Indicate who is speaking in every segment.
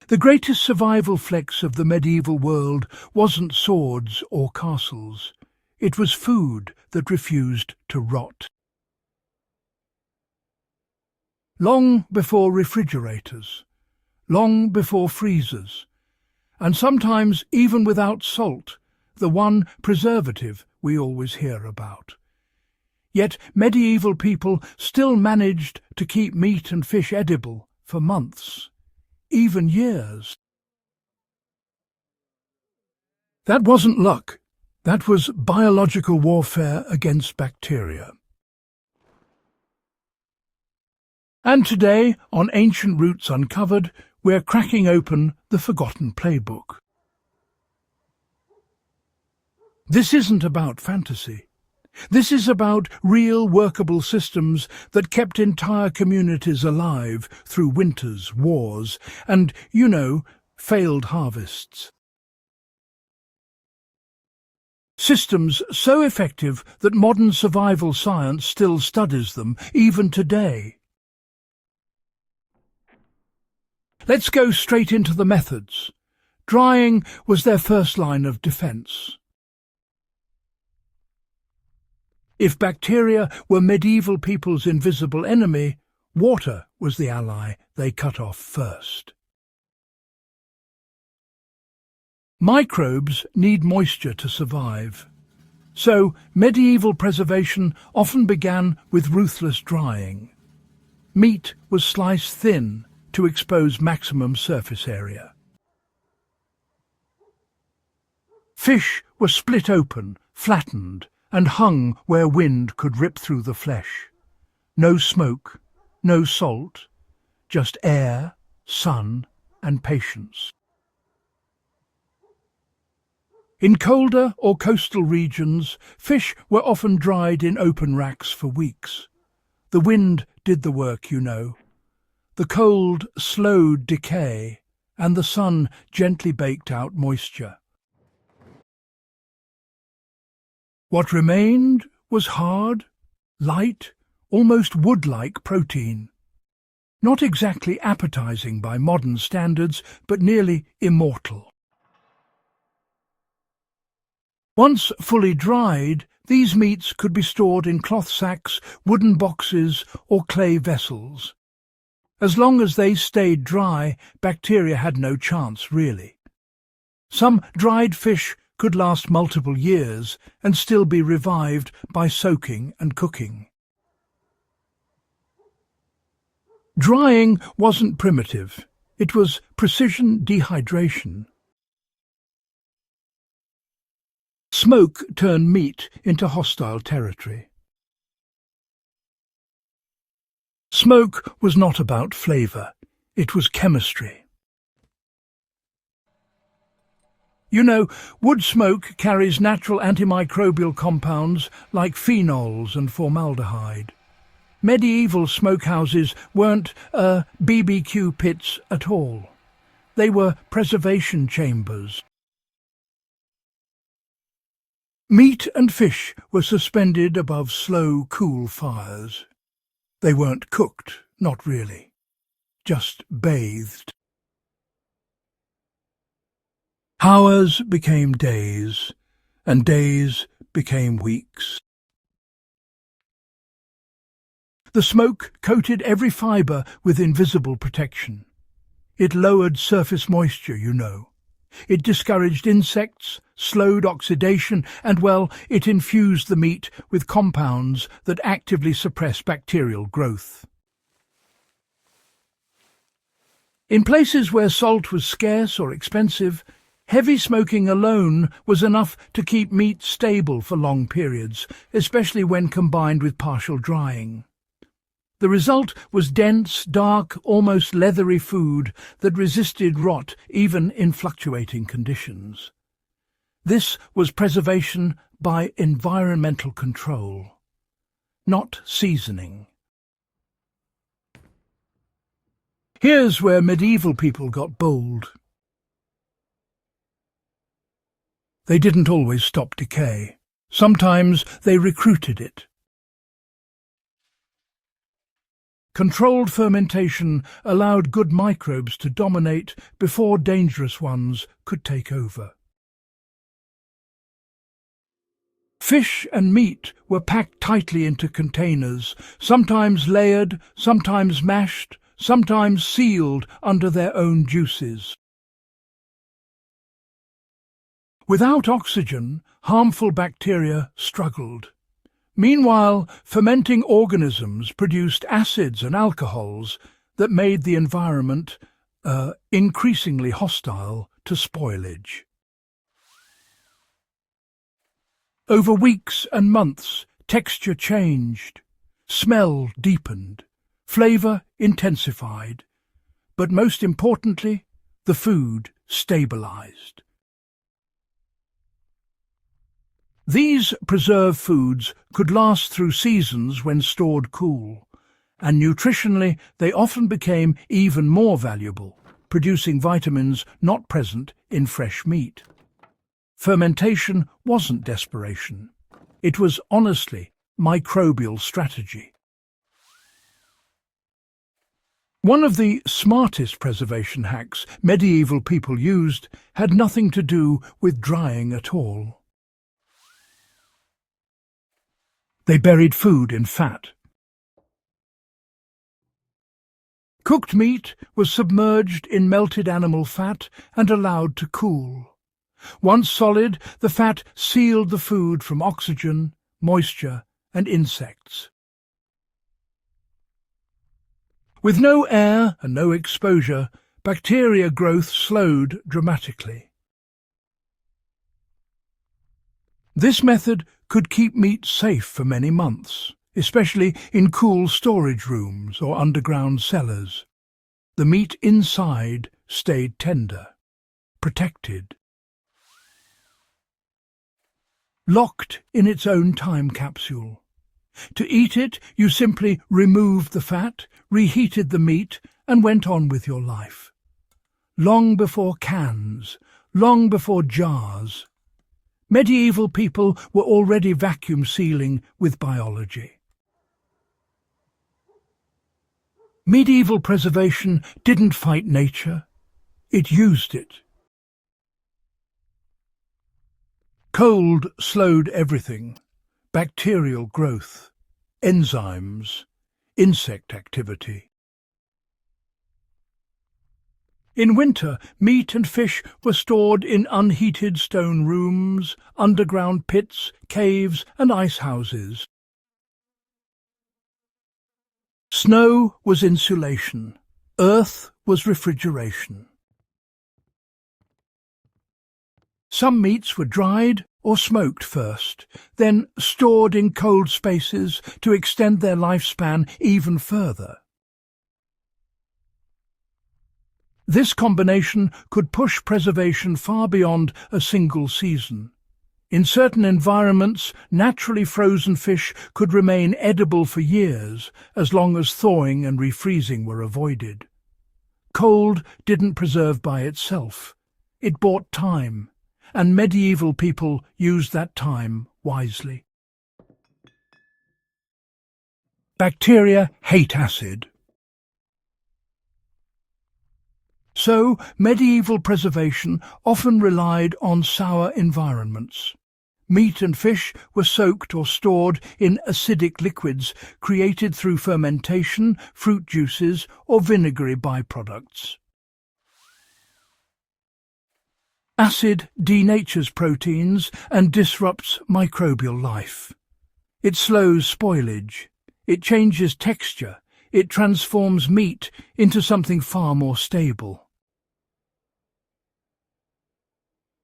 Speaker 1: The greatest survival flex of the medieval world wasn't swords or castles. It was food that refused to rot. Long before refrigerators, long before freezers, and sometimes even without salt, the one preservative we always hear about. Yet medieval people still managed to keep meat and fish edible for months, even years. That wasn't luck. That was biological warfare against bacteria. And today, on Ancient Roots Uncovered, we're cracking open the forgotten playbook. This isn't about fantasy. This is about real workable systems that kept entire communities alive through winters, wars, and, failed harvests. Systems so effective that modern survival science still studies them, even today. Let's go straight into the methods. Drying was their first line of defense. If bacteria were medieval people's invisible enemy, water was the ally they cut off first. Microbes need moisture to survive. So medieval preservation often began with ruthless drying. Meat was sliced thin to expose maximum surface area. Fish were split open, flattened, and hung where wind could rip through the flesh. No smoke, no salt, just air, sun, and patience. In colder or coastal regions, fish were often dried in open racks for weeks. The wind did the work, The cold slowed decay, and the sun gently baked out moisture. What remained was hard, light, almost wood-like protein. Not exactly appetizing by modern standards, but nearly immortal. Once fully dried, these meats could be stored in cloth sacks, wooden boxes, or clay vessels. As long as they stayed dry, bacteria had no chance, really. Some dried fish could last multiple years and still be revived by soaking and cooking. Drying wasn't primitive. It was precision dehydration. Smoke turned meat into hostile territory. Smoke was not about flavour, it was chemistry. Wood smoke carries natural antimicrobial compounds like phenols and formaldehyde. Medieval smokehouses weren't BBQ pits at all. They were preservation chambers. Meat and fish were suspended above slow, cool fires. They weren't cooked, not really, just bathed. Hours became days, and days became weeks. The smoke coated every fibre with invisible protection. It lowered surface moisture, It discouraged insects, slowed oxidation, and, it infused the meat with compounds that actively suppress bacterial growth. In places where salt was scarce or expensive, heavy smoking alone was enough to keep meat stable for long periods, especially when combined with partial drying. The result was dense, dark, almost leathery food that resisted rot even in fluctuating conditions. This was preservation by environmental control, not seasoning. Here's where medieval people got bold. They didn't always stop decay. Sometimes they recruited it. Controlled fermentation allowed good microbes to dominate before dangerous ones could take over. Fish and meat were packed tightly into containers, sometimes layered, sometimes mashed, sometimes sealed under their own juices. Without oxygen, harmful bacteria struggled. Meanwhile, fermenting organisms produced acids and alcohols that made the environment increasingly hostile to spoilage. Over weeks and months, texture changed, smell deepened, flavor intensified, but most importantly, the food stabilized. These preserved foods could last through seasons when stored cool, and nutritionally they often became even more valuable, producing vitamins not present in fresh meat. Fermentation wasn't desperation. It was honestly microbial strategy. One of the smartest preservation hacks medieval people used had nothing to do with drying at all. They buried food in fat. Cooked meat was submerged in melted animal fat and allowed to cool. Once solid, the fat sealed the food from oxygen, moisture, and insects. With no air and no exposure, bacteria growth slowed dramatically. This method could keep meat safe for many months, especially in cool storage rooms or underground cellars. The meat inside stayed tender, protected, locked in its own time capsule. To eat it, you simply removed the fat, reheated the meat, and went on with your life. Long before cans, long before jars, medieval people were already vacuum sealing with biology. Medieval preservation didn't fight nature, it used it. Cold slowed everything: bacterial growth, enzymes, insect activity. In winter, meat and fish were stored in unheated stone rooms, underground pits, caves, and ice houses. Snow was insulation, earth was refrigeration. Some meats were dried or smoked first, then stored in cold spaces to extend their lifespan even further. This combination could push preservation far beyond a single season. In certain environments, naturally frozen fish could remain edible for years, as long as thawing and refreezing were avoided. Cold didn't preserve by itself. It bought time, and medieval people used that time wisely. Bacteria hate acid. So, medieval preservation often relied on sour environments. Meat and fish were soaked or stored in acidic liquids created through fermentation, fruit juices, or vinegary byproducts. Acid denatures proteins and disrupts microbial life. It slows spoilage. It changes texture. It transforms meat into something far more stable.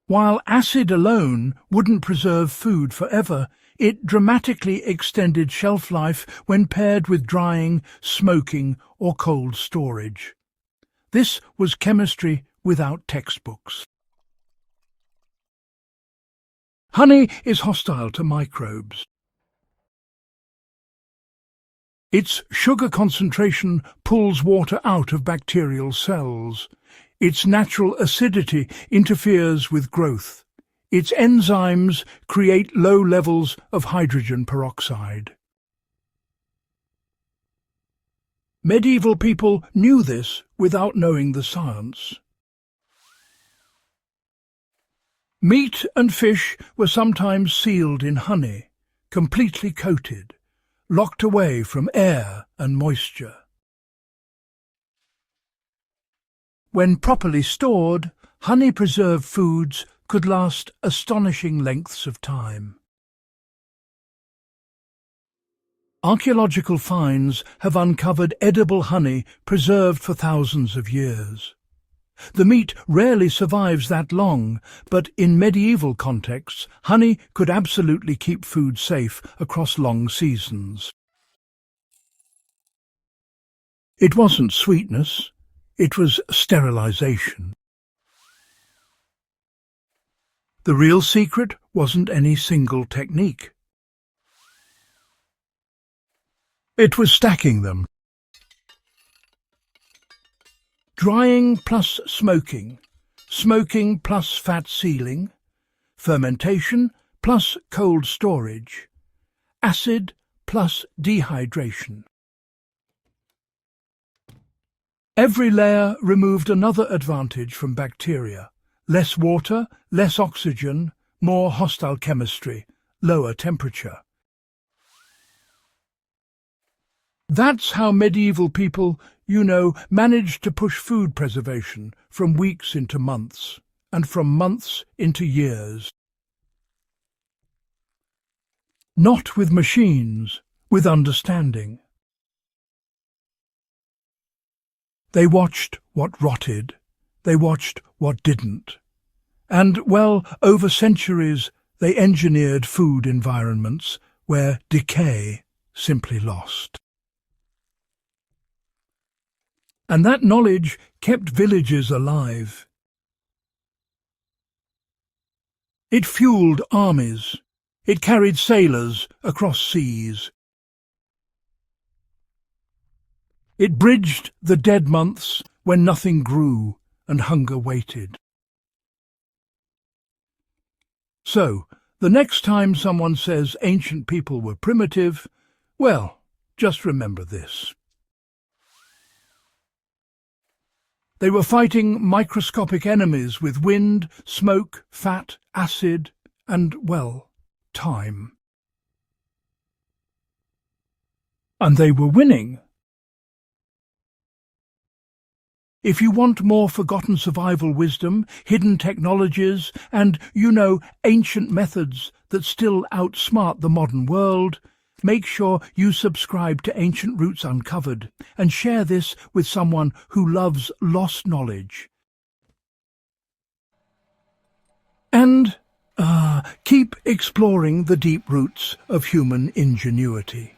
Speaker 1: While acid alone wouldn't preserve food forever, it dramatically extended shelf life when paired with drying, smoking, or cold storage. This was chemistry without textbooks. Honey is hostile to microbes. Its sugar concentration pulls water out of bacterial cells. Its natural acidity interferes with growth. Its enzymes create low levels of hydrogen peroxide. Medieval people knew this without knowing the science. Meat and fish were sometimes sealed in honey, completely coated, locked away from air and moisture. When properly stored, honey-preserved foods could last astonishing lengths of time. Archaeological finds have uncovered edible honey preserved for thousands of years. The meat rarely survives that long, but in medieval contexts, honey could absolutely keep food safe across long seasons. It wasn't sweetness, it was sterilization. The real secret wasn't any single technique. It was stacking them. Drying plus smoking, smoking plus fat sealing, fermentation plus cold storage, acid plus dehydration. Every layer removed another advantage from bacteria: less water, less oxygen, more hostile chemistry, lower temperature. That's how medieval people, managed to push food preservation from weeks into months, and from months into years. Not with machines, with understanding. They watched what rotted, they watched what didn't. And, over centuries, they engineered food environments where decay simply lost. And that knowledge kept villages alive. It fueled armies. It carried sailors across seas. It bridged the dead months when nothing grew and hunger waited. So, the next time someone says ancient people were primitive, just remember this. They were fighting microscopic enemies with wind, smoke, fat, acid, and, time. And they were winning. If you want more forgotten survival wisdom, hidden technologies, and, ancient methods that still outsmart the modern world, make sure you subscribe to Ancient Roots Uncovered and share this with someone who loves lost knowledge. And keep exploring the deep roots of human ingenuity.